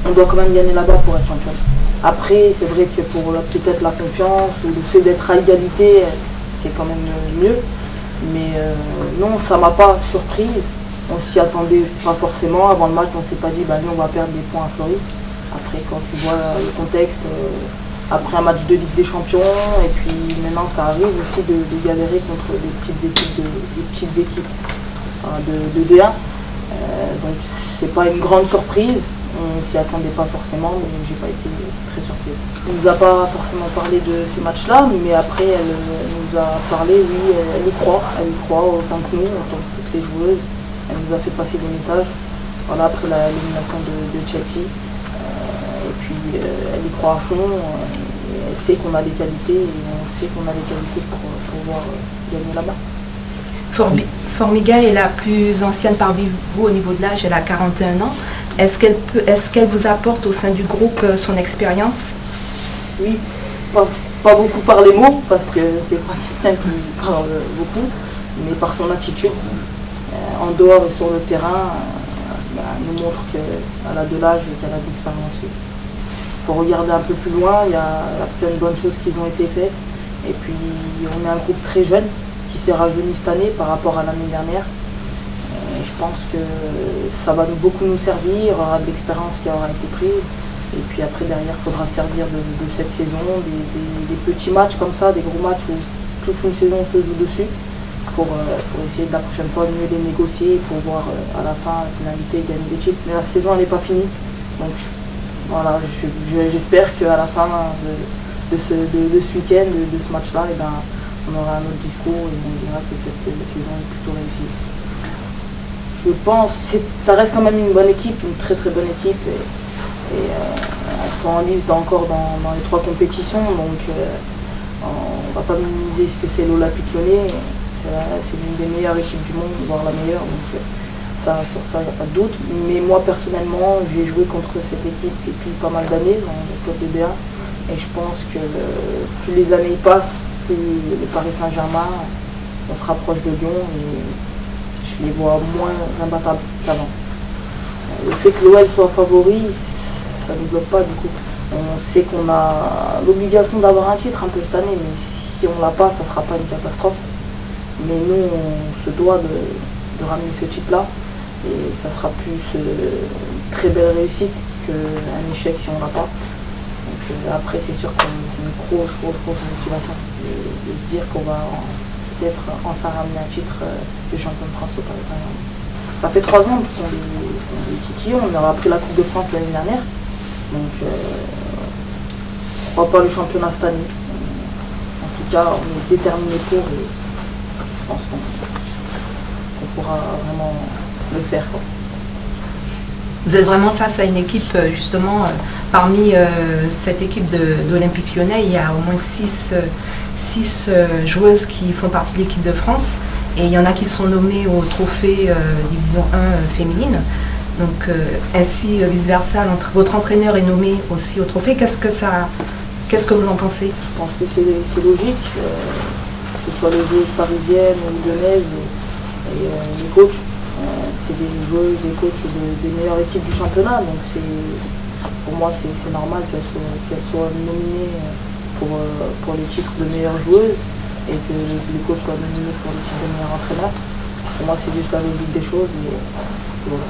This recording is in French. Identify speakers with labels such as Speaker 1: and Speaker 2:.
Speaker 1: on doit quand même gagner là-bas pour être champion. Après, c'est vrai que pour peut-être la confiance ou le fait d'être à égalité, c'est quand même mieux. Mais non, ça m'a pas surprise. On s'y attendait pas forcément. Avant le match, on s'est pas dit, bah nous on va perdre des points à Fleury. Après, quand tu vois le contexte, après un match de Ligue des Champions, et puis maintenant ça arrive aussi de galérer contre des petites équipes de D1. Donc c'est pas une grande surprise. On s'y attendait pas forcément, mais j'ai pas été très surprise. Elle nous a pas forcément parlé de ces matchs-là, mais après elle nous a parlé, oui, elle y croit autant que nous, autant que toutes les joueuses. Elle nous a fait passer des messages, voilà, après l'élimination de Chelsea. Et puis elle y croit à fond, elle sait qu'on a les qualités, et on sait qu'on a les qualités pour pouvoir gagner là-bas.
Speaker 2: Formiga est la plus ancienne parmi vous au niveau de l'âge, elle a 41 ans. Est-ce qu'elle vous apporte au sein du groupe son expérience?
Speaker 1: Oui, pas beaucoup par les mots, parce que c'est pas quelqu'un qui parle beaucoup, mais par son attitude, en dehors et sur le terrain, elle nous montre qu'elle a de l'âge et qu'elle a de l'expérience. Il faut regarder un peu plus loin, il y a plein de bonnes choses qui ont été faites, et puis on est un groupe très jeune, qui s'est rajeuni cette année par rapport à l'année dernière. Et je pense que ça va beaucoup nous servir, il y aura de l'expérience qui aura été prise. Et puis après derrière, il faudra servir de cette saison, des petits matchs comme ça, des gros matchs où toute une saison se joue dessus, pour essayer de la prochaine fois mieux les négocier, pour voir à la fin la finalité gagner des titres. Mais la saison elle n'est pas finie. Donc voilà, j'espère qu'à la fin de ce week-end, de ce match-là, et ben, on aura un autre discours et on dira que cette saison est plutôt réussie. Je pense que ça reste quand même une bonne équipe, une très très bonne équipe. Et elles sont en liste encore dans les 3 compétitions, donc on ne va pas minimiser ce que c'est l'Olympique Lyonnais. C'est l'une des meilleures équipes du monde, voire la meilleure, donc ça, pour ça il n'y a pas de doute. Mais moi personnellement, j'ai joué contre cette équipe depuis pas mal d'années dans le club de B1, et je pense que plus les années passent, plus le Paris Saint-Germain, on se rapproche de Lyon et je les vois moins imbattables qu'avant. Le fait que l'OL soit favori, ça ne nous bloque pas du coup. On sait qu'on a l'obligation d'avoir un titre un peu cette année, mais si on l'a pas, ça ne sera pas une catastrophe. Mais nous, on se doit de ramener ce titre-là, et ça sera plus une très belle réussite qu'un échec si on l'a pas. Donc après, c'est sûr que c'est une grosse motivation de se dire qu'on va peut-être enfin ramener un titre de champion de France au Paris Saint-Germain. Ça fait 3 ans qu'on est titillés, on aura pris la Coupe de France l'année dernière. Donc pourquoi pas le championnat cette année. En tout cas, on est déterminé pour, et je pense qu'on pourra vraiment le faire, quoi.
Speaker 2: Vous êtes vraiment face à une équipe, justement, parmi cette équipe d'Olympique Lyonnais, il y a au moins 6 joueuses qui font partie de l'équipe de France, et il y en a qui sont nommées au trophée Division 1 féminine. Donc ainsi, vice-versa, votre entraîneur est nommé aussi au trophée. Qu'est-ce que vous en pensez?
Speaker 1: Je pense que c'est logique, que ce soit les joueuses parisiennes ou lyonnaises et les coachs. C'est des joueuses et coachs des meilleures équipes du championnat, donc pour moi c'est normal qu'elles soient nominées pour les titres de meilleures joueuses et que les coachs soient nominés pour les titres de meilleurs entraîneurs. Pour moi c'est juste la logique des choses, et voilà.